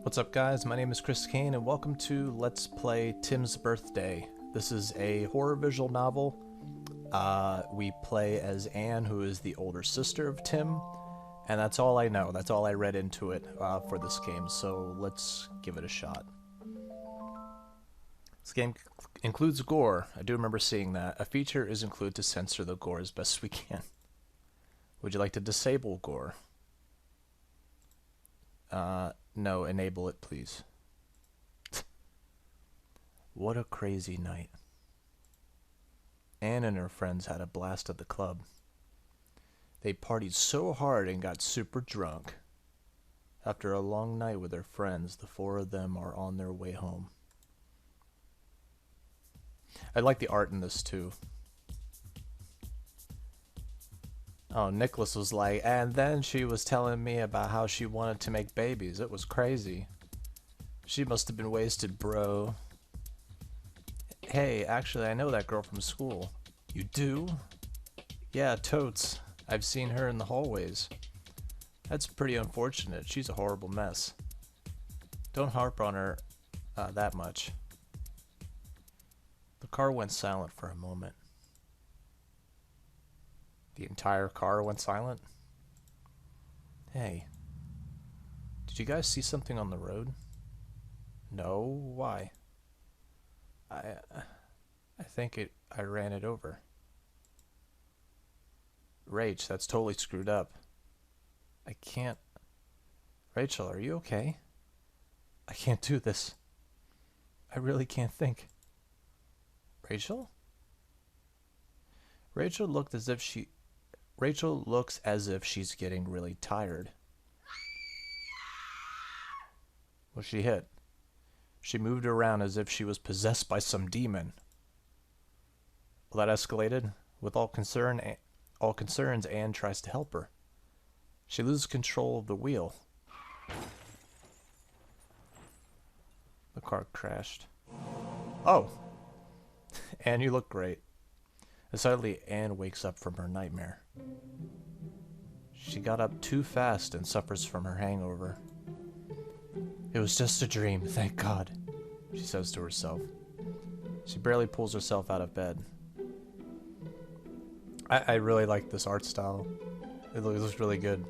What's up guys, my name is Chris Kane and welcome to Let's Play Tim's Birthday. This is a horror visual novel. We play as Anne, who is the older sister of Tim, and that's all I know. That's all I read into it for this game, so let's give it a shot. This game includes gore. I do remember seeing that. A feature is included to censor the gore as best we can. Would you like to disable gore? No, enable it, please. What a crazy night. Anne and her friends had a blast at the club. They partied so hard and got super drunk. After a long night with their friends, the four of them are on their way home. I like the art in this too. Oh, Nicholas was like, and then she was telling me about how she wanted to make babies. It was crazy. She must have been wasted, bro. Hey, actually, I know that girl from school. You do? Yeah, totes. I've seen her in the hallways. That's pretty unfortunate. She's a horrible mess. Don't harp on her that much. The car went silent for a moment. The entire car went silent. Hey, did you guys see something on the road? No, why? I think I ran it over. Rach, that's totally screwed up. I can't. Rachel, are you okay? I can't do this. I really can't think. Rachel? Rachel looks as if she's getting really tired. Was she hit? She moved around as if she was possessed by some demon. Well, that escalated. With all concerns, Anne tries to help her. She loses control of the wheel. The car crashed. Oh! Anne, you look great. And suddenly, Anne wakes up from her nightmare. She got up too fast and suffers from her hangover. It was just a dream, thank God, she says to herself. She barely pulls herself out of bed. I really like this art style. It looks really good.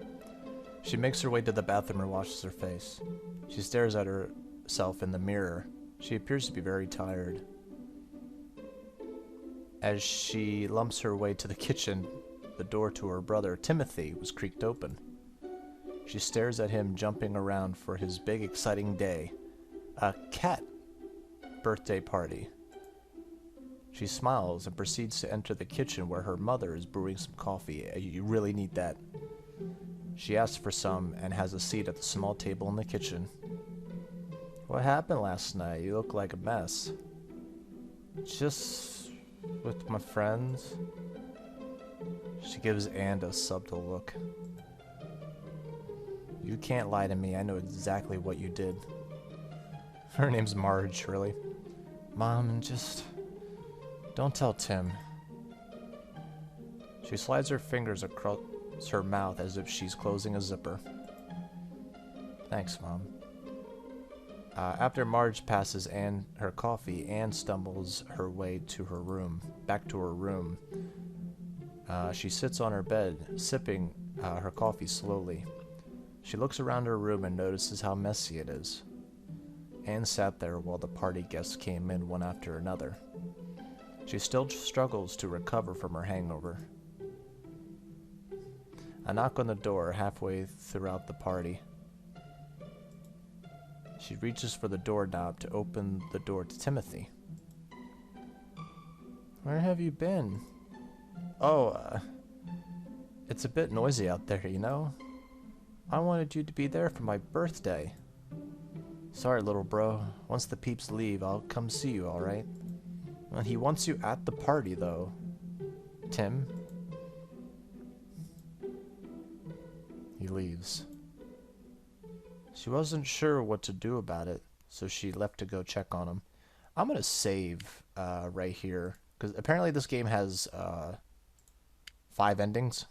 She makes her way to the bathroom and washes her face. She stares at herself in the mirror. She appears to be very tired. As she lumps her way to the kitchen, the door to her brother, Timothy, was creaked open. She stares at him jumping around for his big exciting day. A cat birthday party. She smiles and proceeds to enter the kitchen where her mother is brewing some coffee. You really need that. She asks for some and has a seat at the small table in the kitchen. What happened last night? You look like a mess. Just with my friends. She gives Anne a subtle look. You can't lie to me. I know exactly what you did. Her name's Marge, really. Mom, just don't tell Tim. She slides her fingers across her mouth as if she's closing a zipper. Thanks, Mom. After Marge passes Anne her coffee, Anne stumbles her way to her room, back to her room. She sits on her bed, sipping her coffee slowly. She looks around her room and notices how messy it is. Anne sat there while the party guests came in one after another. She still struggles to recover from her hangover. A knock on the door halfway throughout the party. She reaches for the doorknob to open the door to Timothy. Where have you been? Oh, it's a bit noisy out there, you know? I wanted you to be there for my birthday. Sorry, little bro. Once the peeps leave, I'll come see you, alright? Well, he wants you at the party, though. Tim? He leaves. She wasn't sure what to do about it, so she left to go check on him. I'm gonna save right here, because apparently this game has 5 endings.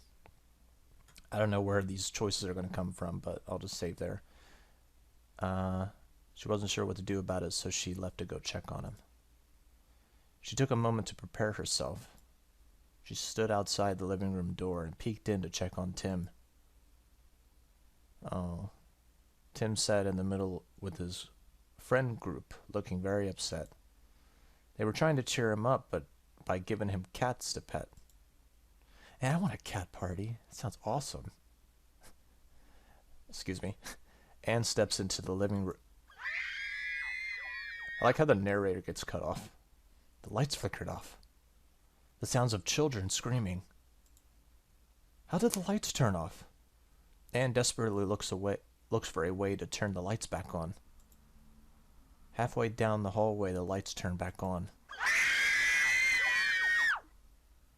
I don't know where these choices are going to come from, but I'll just save there. She wasn't sure what to do about it, so she left to go check on him. She took a moment to prepare herself. She stood outside the living room door and peeked in to check on Tim. Oh. Tim sat in the middle with his friend group, looking very upset. They were trying to cheer him up, but by giving him cats to pet. Hey, I want a cat party. That sounds awesome. Excuse me. Anne steps into the living room. I like how the narrator gets cut off. The lights flickered off. The sounds of children screaming. How did the lights turn off? Anne desperately looks for a way to turn the lights back on. Halfway down the hallway, the lights turn back on.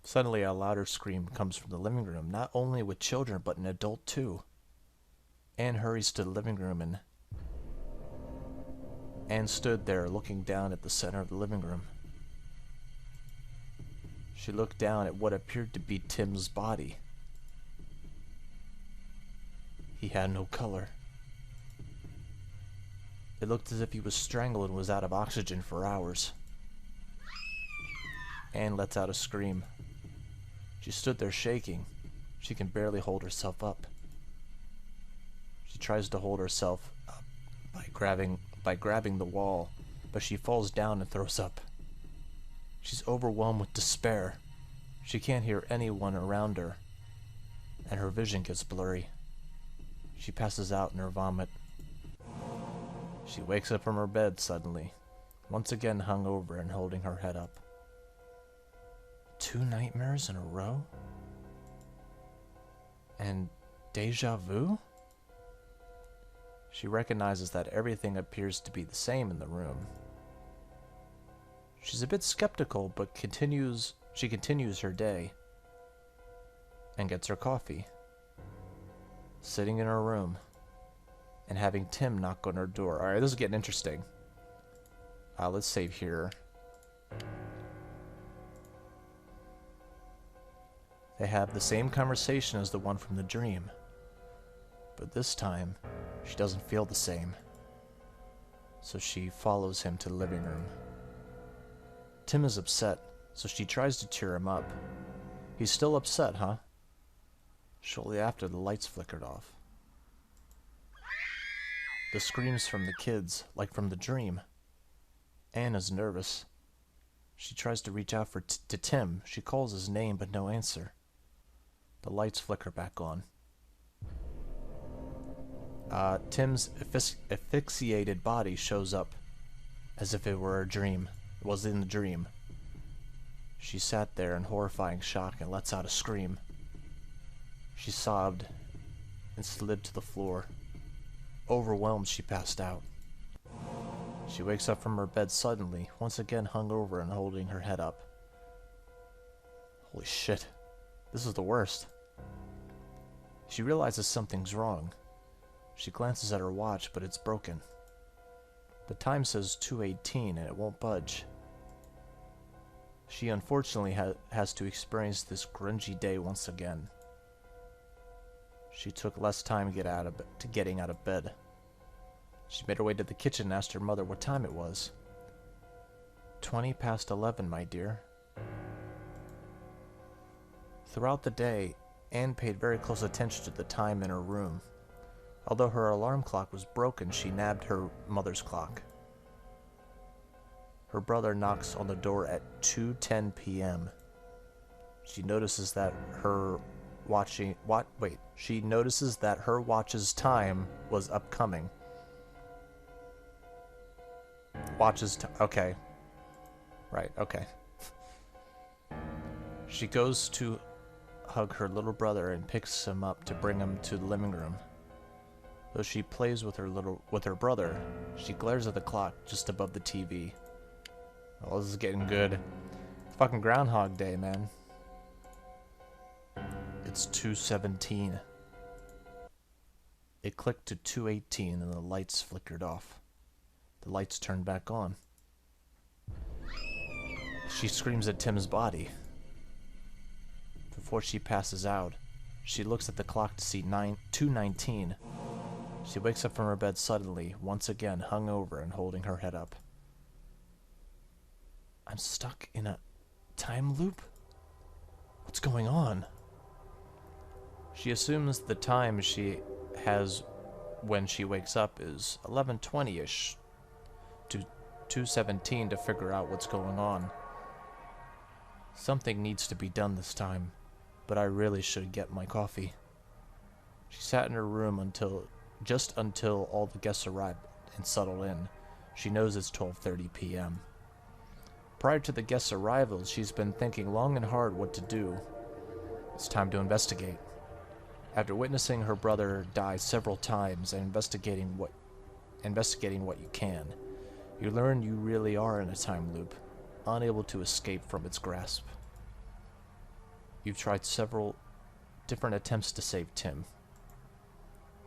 Suddenly, a louder scream comes from the living room, not only with children, but an adult too. Anne hurries to the living room and Anne stood there looking down at the center of the living room. She looked down at what appeared to be Tim's body. He had no color. It looked as if he was strangled and was out of oxygen for hours. Anne lets out a scream. She stood there shaking. She can barely hold herself up. She tries to hold herself up by grabbing the wall, but she falls down and throws up. She's overwhelmed with despair. She can't hear anyone around her, and her vision gets blurry. She passes out in her vomit. She wakes up from her bed suddenly, once again hung over and holding her head up. 2 nightmares in a row? And deja vu? She recognizes that everything appears to be the same in the room. She's a bit skeptical, but she continues her day and gets her coffee, sitting in her room and having Tim knock on her door. Alright, this is getting interesting. Let's save here. They have the same conversation as the one from the dream, but this time she doesn't feel the same, so she follows him to the living room. Tim is upset, so she tries to cheer him up. He's still upset, huh? Shortly after, the lights flickered off. The screams from the kids, like from the dream. Anne is nervous. She tries to reach out to Tim. She calls his name, but no answer. The lights flicker back on. Tim's asphyxiated body shows up, as if it were a dream. It was in the dream. She sat there in horrifying shock and lets out a scream. She sobbed and slid to the floor. Overwhelmed, she passed out. She wakes up from her bed suddenly, once again hung over and holding her head up. Holy shit. This is the worst. She realizes something's wrong. She glances at her watch, but it's broken. The time says 2:18 and it won't budge. She unfortunately has to experience this grungy day once again. She took less time getting out of bed. She made her way to the kitchen and asked her mother what time it was. 20 past 11, my dear. Throughout the day, Anne paid very close attention to the time in her room. Although her alarm clock was broken, she nabbed her mother's clock. Her brother knocks on the door at 2:10 p.m. She notices that her watch's time was upcoming. Okay. Right, okay. She goes to hug her little brother and picks him up to bring him to the living room. Though she plays with her brother, she glares at the clock just above the TV. Oh, this is getting good. Fucking Groundhog Day, man. It's 2:17. It clicked to 2:18 and the lights flickered off. The lights turned back on. She screams at Tim's body. Before she passes out, she looks at the clock to see 2:19. She wakes up from her bed suddenly, once again hungover and holding her head up. I'm stuck in a time loop? What's going on? She assumes the time she has when she wakes up is 11:20ish to 2:17 to figure out what's going on. Something needs to be done this time, but I really should get my coffee. She sat in her room until all the guests arrived and settled in. She knows it's 12:30 p.m. Prior to the guests' arrival, she's been thinking long and hard what to do. It's time to investigate. After witnessing her brother die several times and investigating what you can, you learn you really are in a time loop, unable to escape from its grasp. You've tried several different attempts to save Tim.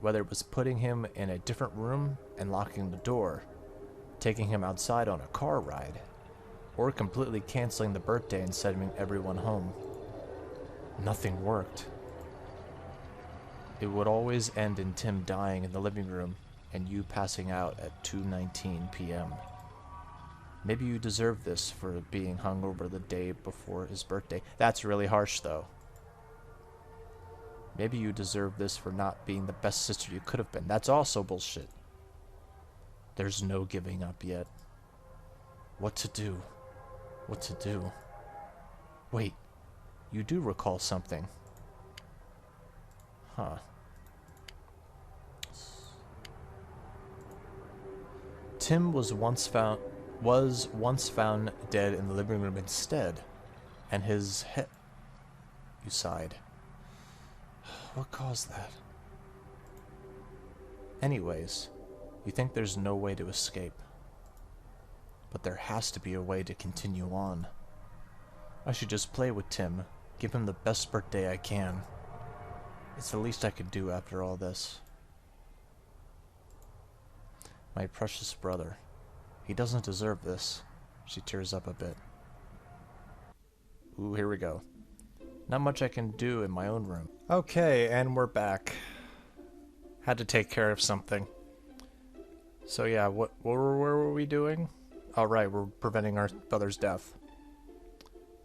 Whether it was putting him in a different room and locking the door, taking him outside on a car ride, or completely canceling the birthday and sending everyone home. Nothing worked. It would always end in Tim dying in the living room and you passing out at 2:19 p.m. Maybe you deserve this for being hungover the day before his birthday. That's really harsh, though. Maybe you deserve this for not being the best sister you could have been. That's also bullshit. There's no giving up yet. What to do? What to do? Wait, you do recall something. Huh. Tim was once found dead in the living room instead, and his head... You sighed. What caused that? Anyways, you think there's no way to escape. But there has to be a way to continue on. I should just play with Tim, give him the best birthday I can. It's the least I could do after all this. My precious brother. He doesn't deserve this. She tears up a bit. Ooh, here we go. Not much I can do in my own room. Okay, and we're back. Had to take care of something. So yeah, what were we doing? Oh right, we're preventing our brother's death.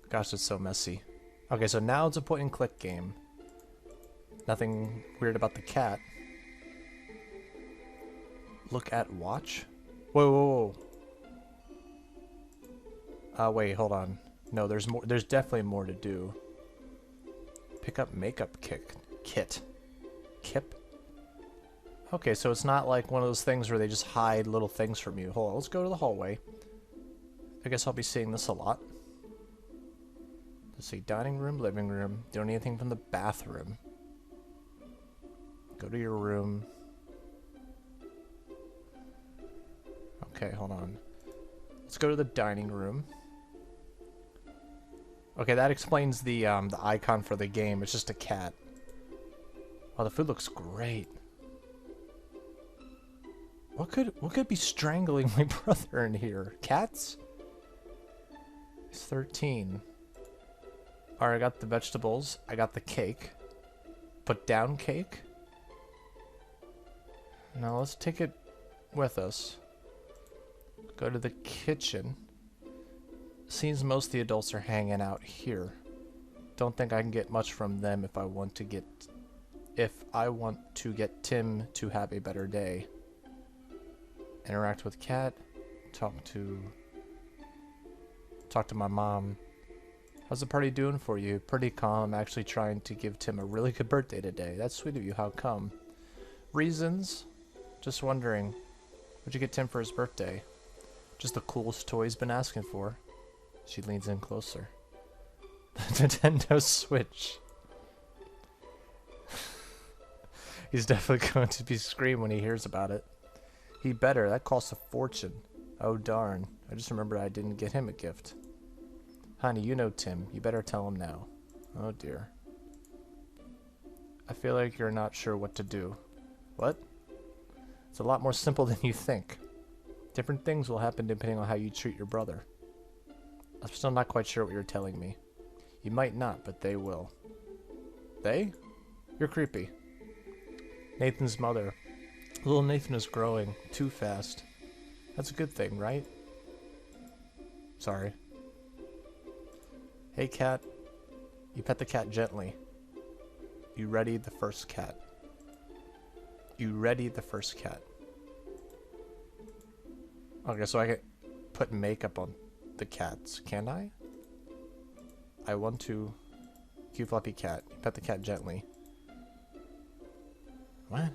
Gosh, it's so messy. Okay, so now it's a point and click game. Nothing weird about the cat. Look at watch? Whoa, whoa, whoa. Wait, hold on. No, there's more. There's definitely more to do. Pick up makeup kit. Kip? Okay, so it's not like one of those things where they just hide little things from you. Hold on, let's go to the hallway. I guess I'll be seeing this a lot. Let's see, dining room, living room. Don't need anything from the bathroom. Go to your room. Okay, hold on. Let's go to the dining room. Okay, that explains the icon for the game. It's just a cat. Oh, the food looks great. What could be strangling my brother in here? Cats? He's 13. Alright, I got the vegetables. I got the cake. Put down cake. Now let's take it with us. Go to the kitchen. Seems most of the adults are hanging out here. Don't think I can get much from them if I want to get Tim to have a better day. Interact with cat. Talk to my mom. How's the party doing for you? Pretty calm. I'm actually trying to give Tim a really good birthday today. That's sweet of you. How come? Reasons? Just wondering. What'd you get Tim for his birthday? Just the coolest toy he's been asking for. She leans in closer. The Nintendo Switch. He's definitely going to be screaming when he hears about it. He better. That costs a fortune. Oh darn. I just remembered I didn't get him a gift. Honey, you know Tim. You better tell him now. Oh dear. I feel like you're not sure what to do. What? It's a lot more simple than you think. Different things will happen depending on how you treat your brother. I'm still not quite sure what you're telling me. You might not, but they will. They? You're creepy. Nathan's mother. Little Nathan is growing too fast. That's a good thing, right? Sorry. Hey, cat. You pet the cat gently. You ready the first cat. You ready the first cat. Okay, so I can put makeup on the cats, can I? I want to... Cute fluffy cat. You pet the cat gently. What?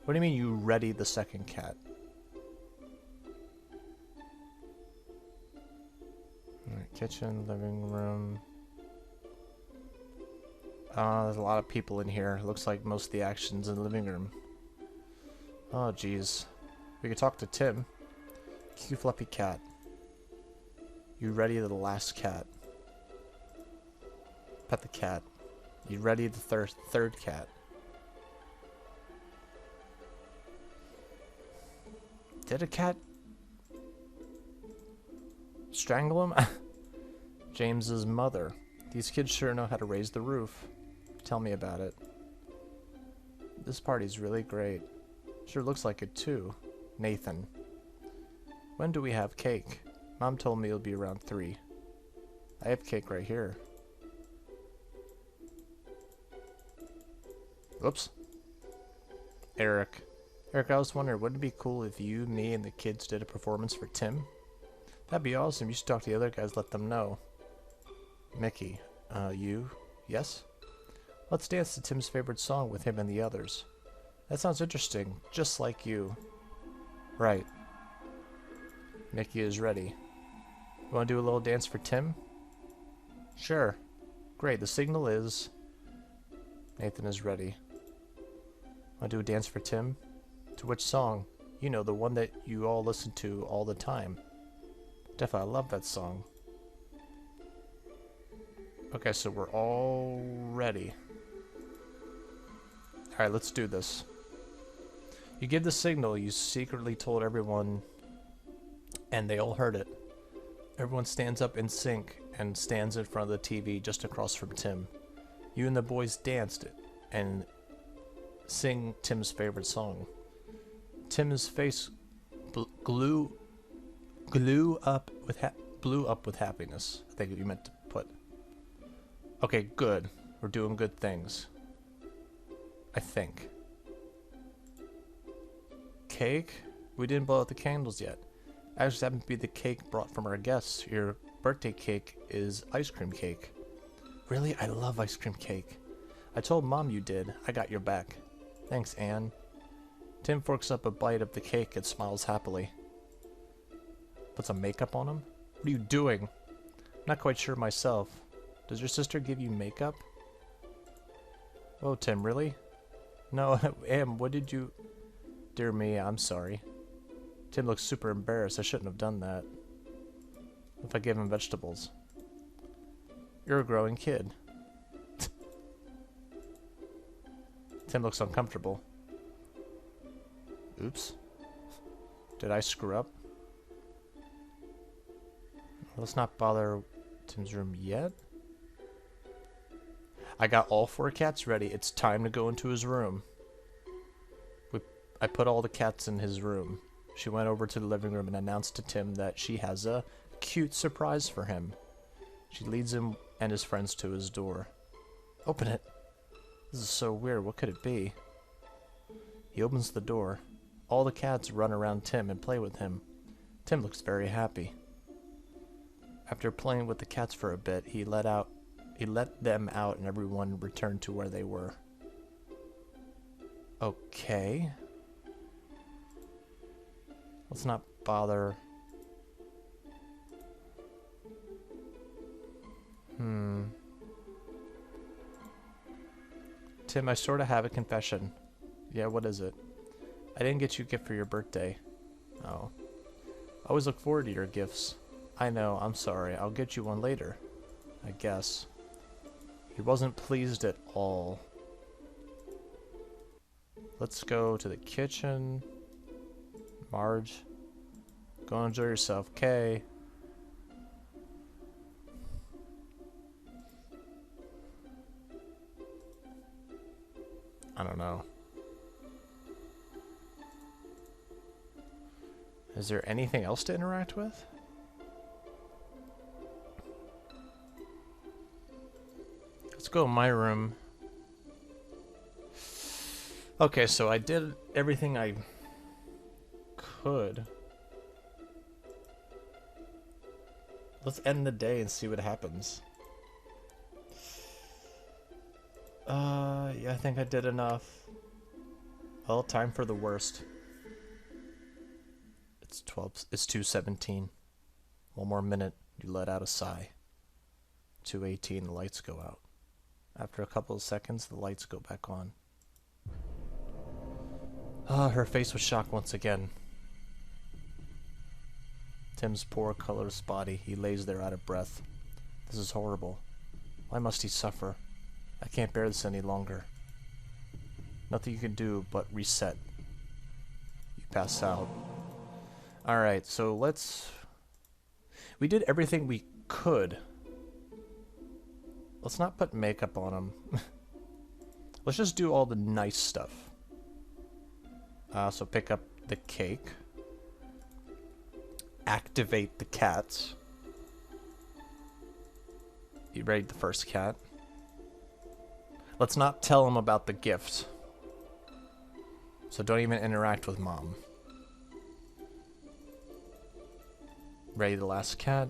What do you mean you ready the second cat? Alright, kitchen, living room. There's a lot of people in here. Looks like most of the action's in the living room. Oh, jeez. We could talk to Tim. Cute fluffy cat. You ready the last cat. Pet the cat. You ready the third cat. Did a cat strangle him? James's mother. These kids sure know how to raise the roof. Tell me about it. This party's really great. Sure looks like it too. Nathan. When do we have cake? Mom told me it'll be around 3. I have cake right here. Whoops. Eric. Eric, I was wondering, wouldn't it be cool if you, me, and the kids did a performance for Tim? That'd be awesome. You should talk to the other guys, let them know. Mickey. You? Yes? Let's dance to Tim's favorite song with him and the others. That sounds interesting. Just like you. Right. Mickey is ready. You want to do a little dance for Tim? Sure. Great. The signal is... Nathan is ready. Want to do a dance for Tim? To which song? You know, the one that you all listen to all the time. Definitely, I love that song. Okay, so we're all ready. Alright, let's do this. You give the signal you secretly told everyone, and they all heard it. Everyone stands up in sync and stands in front of the TV just across from Tim. You and the boys danced it and sing Tim's favorite song. Tim's face blew up with happiness. I think you meant to put. Okay, good. We're doing good things. I think. Cake? We didn't blow out the candles yet. Actually, happened to be the cake brought from our guests. Your birthday cake is ice cream cake. Really? I love ice cream cake. I told Mom you did. I got your back. Thanks, Anne. Tim forks up a bite of the cake and smiles happily. Put some makeup on him? What are you doing? I'm not quite sure myself. Does your sister give you makeup? Oh, Tim, really? No, Em, what did you... Dear me, I'm sorry. Tim looks super embarrassed. I shouldn't have done that. What if I gave him vegetables? You're a growing kid. Tim looks uncomfortable. Oops. Did I screw up? Let's not bother Tim's room yet. I got all 4 cats ready. It's time to go into his room. I put all the cats in his room. She went over to the living room and announced to Tim that she has a cute surprise for him. She leads him and his friends to his door. Open it. This is so weird. What could it be? He opens the door. All the cats run around Tim and play with him. Tim looks very happy. After playing with the cats for a bit, he let them out and everyone returned to where they were. Okay. Let's not bother. Tim, I sort of have a confession. Yeah, what is it? I didn't get you a gift for your birthday. Oh. I always look forward to your gifts. I know, I'm sorry. I'll get you one later. I guess. He wasn't pleased at all. Let's go to the kitchen. Marge. Go enjoy yourself. Kay. I don't know. Is there anything else to interact with? Let's go in my room. Okay, so I did everything I could. Let's end the day and see what happens. Yeah, I think I did enough. Well, time for the worst. It's 2:17. One more minute, you let out a sigh. 2:18, the lights go out. After a couple of seconds, the lights go back on. Her face was shocked once again. Tim's poor, colorless body. He lays there out of breath. This is horrible. Why must he suffer? I can't bear this any longer. Nothing you can do but reset. You pass out. Alright, so let's... We did everything we could. Let's not put makeup on him. Let's just do all the nice stuff. So pick up the cake. Activate the cats. You raid the first cat. Let's not tell him about the gift. So don't even interact with Mom. Ready the last cat.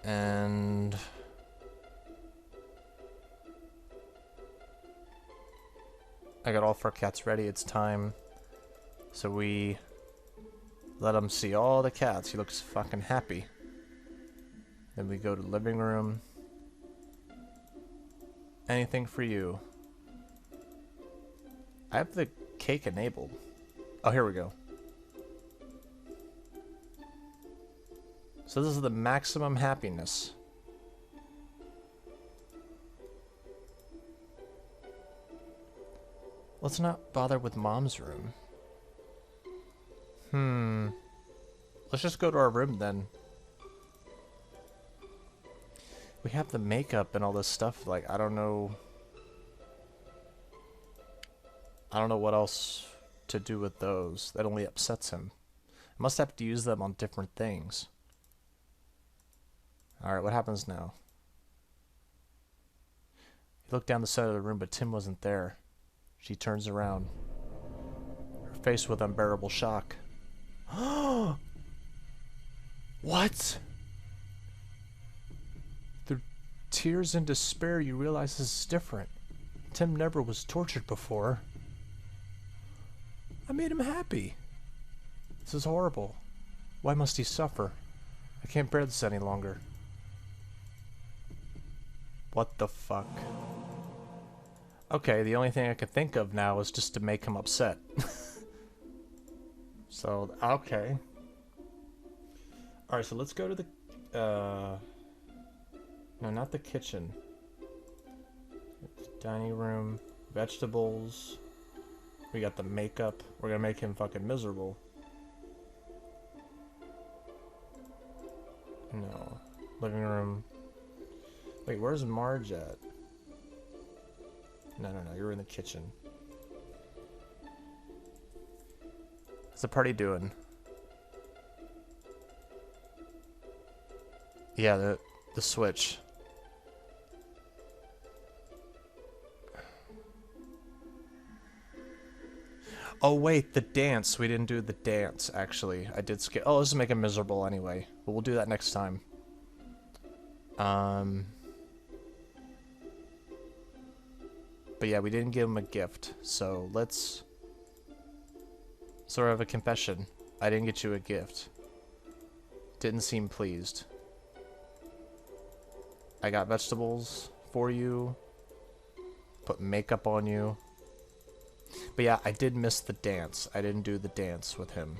And... I got all 4 cats ready. It's time. So we let him see all the cats. He looks fucking happy. Then we go to the living room. Anything for you. I have the cake enabled. Oh, here we go. So this is the maximum happiness. Let's not bother with Mom's room. Let's just go to our room then. We have the makeup and all this stuff, like, I don't know what else to do with those. That only upsets him. I must have to use them on different things. Alright, what happens now? He looked down the side of the room, but Tim wasn't there. She turns around, her face with unbearable shock. What? Through tears and despair, you realize this is different. Tim never was tortured before. I made him happy. This is horrible. Why must he suffer? I can't bear this any longer. What the fuck? Okay, the only thing I could think of now is just to make him upset. So, okay. Alright, so let's go to the... No, not the kitchen. Dining room. Vegetables. We got the makeup. We're gonna make him fucking miserable. No. Living room. Wait, where's Marge at? No, you're in the kitchen. What's the party doing? Yeah, the switch. Oh wait, the dance. We didn't do the dance, actually. I did skip. Oh, this is make him miserable anyway. But we'll do that next time. But yeah, we didn't give him a gift, so let's sort of a confession. I didn't get you a gift. Didn't seem pleased. I got vegetables for you. Put makeup on you. But yeah, I did miss the dance. I didn't do the dance with him.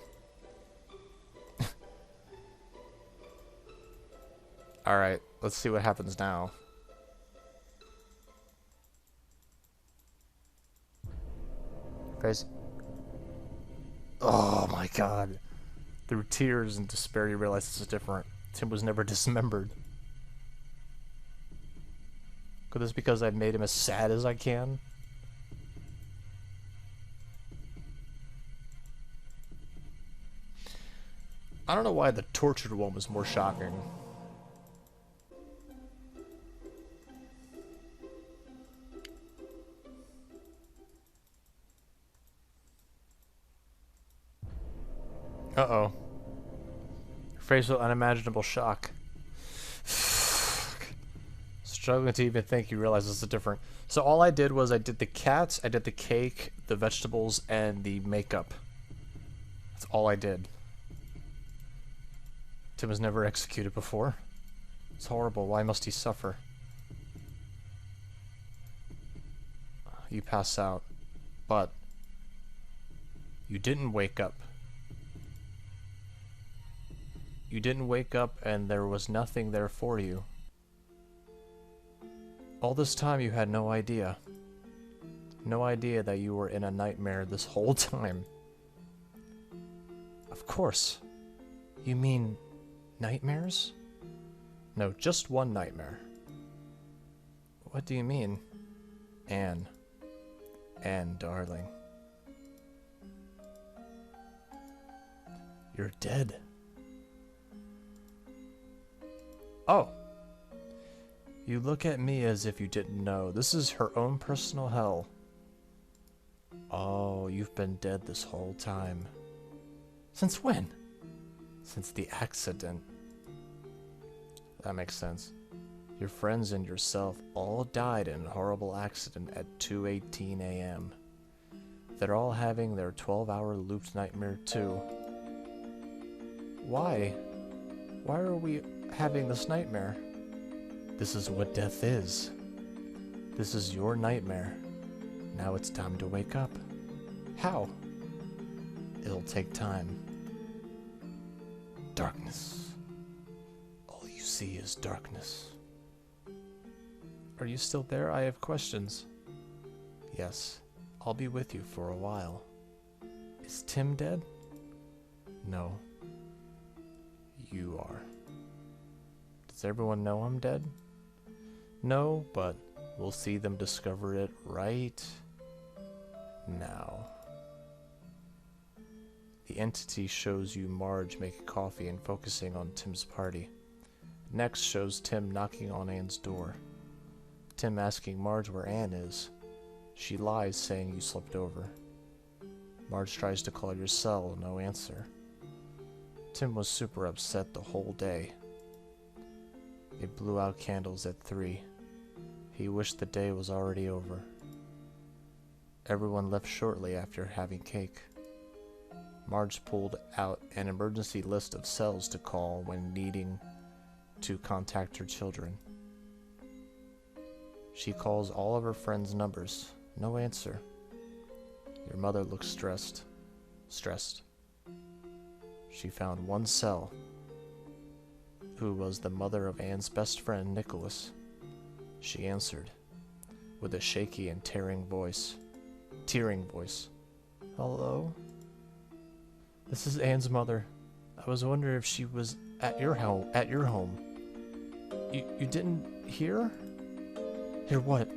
Alright, let's see what happens now. Guys. Oh my god. Through tears and despair, you realize this is different. Tim was never dismembered. Could this be because I've made him as sad as I can? I don't know why the tortured one was more shocking. Uh-oh. Faced with unimaginable shock. Struggling to even think, you realize this is different. So all I did was I did the cats, I did the cake, the vegetables, and the makeup. That's all I did. Tim was never executed before. It's horrible. Why must he suffer? You pass out. But you didn't wake up. You didn't wake up and there was nothing there for you. All this time you had no idea. No idea that you were in a nightmare this whole time. Of course. You mean nightmares? No, just one nightmare. What do you mean? Anne. Anne, darling. You're dead. Oh. You look at me as if you didn't know. This is her own personal hell. Oh, you've been dead this whole time. Since when? Since the accident. That makes sense. Your friends and yourself all died in a horrible accident at 2:18 a.m. They're all having their 12-hour looped nightmare too. Why? Why are we having this nightmare? This is what death is. This is your nightmare. Now it's time to wake up. How? It'll take time. Darkness. All you see is darkness. Are you still there? I have questions. Yes, I'll be with you for a while. Is Tim dead? No. You are. Does everyone know I'm dead? No, but we'll see them discover it right now. The entity shows you Marge making coffee and focusing on Tim's party. Next shows Tim knocking on Anne's door. Tim asking Marge where Anne is. She lies, saying you slept over. Marge tries to call your cell, no answer. Tim was super upset the whole day. They blew out candles at 3. He wished the day was already over. Everyone left shortly after having cake. Marge pulled out an emergency list of cells to call when needing to contact her children. She calls all of her friends' numbers. No answer. Your mother looks stressed. She found one cell, who was the mother of Anne's best friend, Nicholas. She answered, with a shaky and tearing voice. Hello? This is Anne's mother. I was wondering if she was at your home. You didn't hear? Hear what?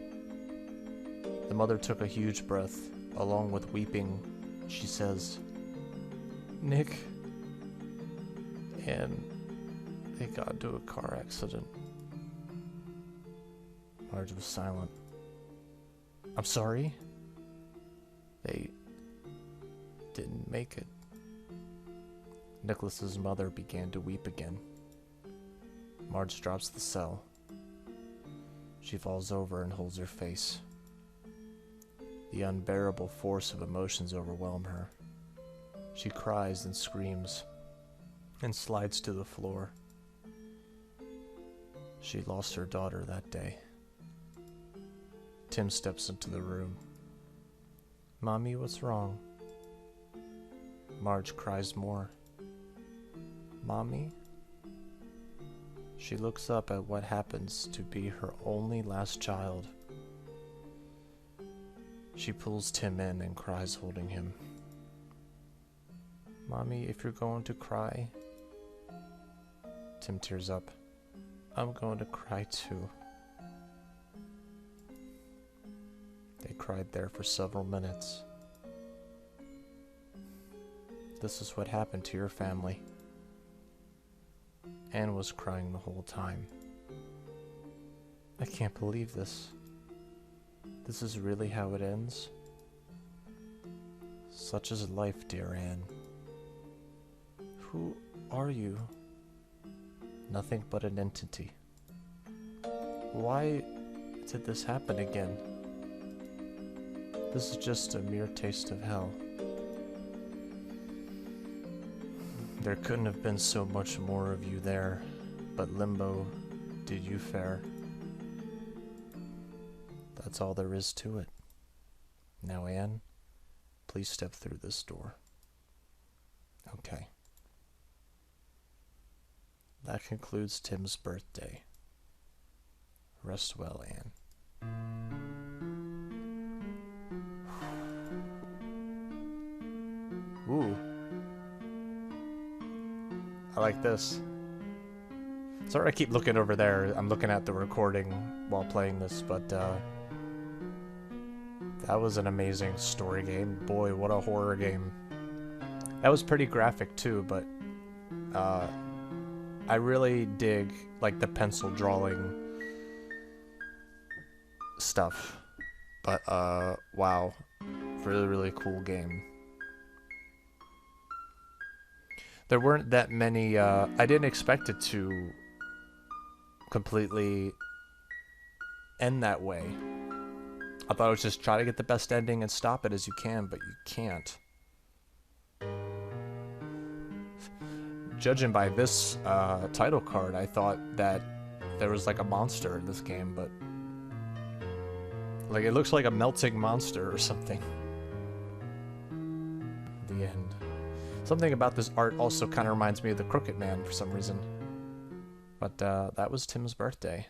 The mother took a huge breath. Along with weeping, she says, Nick and they got into a car accident. Marge was silent. I'm sorry? They didn't make it. Nicholas's mother began to weep again. Marge drops the cell. She falls over and holds her face. The unbearable force of emotions overwhelm her. She cries and screams and slides to the floor. She lost her daughter that day. Tim steps into the room. Mommy, what's wrong? Marge cries more. Mommy? She looks up at what happens to be her only last child. She pulls Tim in and cries, holding him. Mommy, if you're going to cry... Tim tears up. I'm going to cry too. They cried there for several minutes. This is what happened to your family. Anne was crying the whole time. I can't believe this. This is really how it ends? Such is life, dear Anne. Who are you? Nothing but an entity. Why did this happen again? This is just a mere taste of hell. There couldn't have been so much more of you there, but Limbo did you fair. That's all there is to it. Now, Anne, please step through this door. Okay. That concludes Tim's birthday. Rest well, Anne. Ooh. I like this. Sorry I keep looking over there. I'm looking at the recording while playing this, but that was an amazing story game. Boy, what a horror game. That was pretty graphic too, but I really dig like the pencil drawing stuff. But wow. Really, really cool game. There weren't that many, I didn't expect it to completely end that way. I thought it was just try to get the best ending and stop it as you can, but you can't. Judging by this title card, I thought that there was like a monster in this game, but like it looks like a melting monster or something. The end. Something about this art also kind of reminds me of the Crooked Man for some reason. But that was Tim's birthday.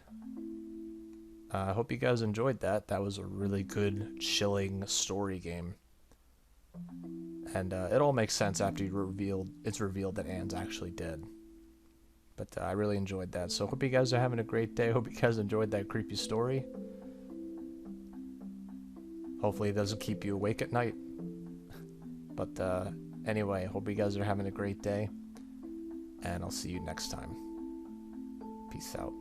I hope you guys enjoyed that. That was a really good, chilling story game. And it all makes sense after it's revealed that Anne's actually dead. But I really enjoyed that. So hope you guys are having a great day. Hope you guys enjoyed that creepy story. Hopefully it doesn't keep you awake at night. But anyway, hope you guys are having a great day. And I'll see you next time. Peace out.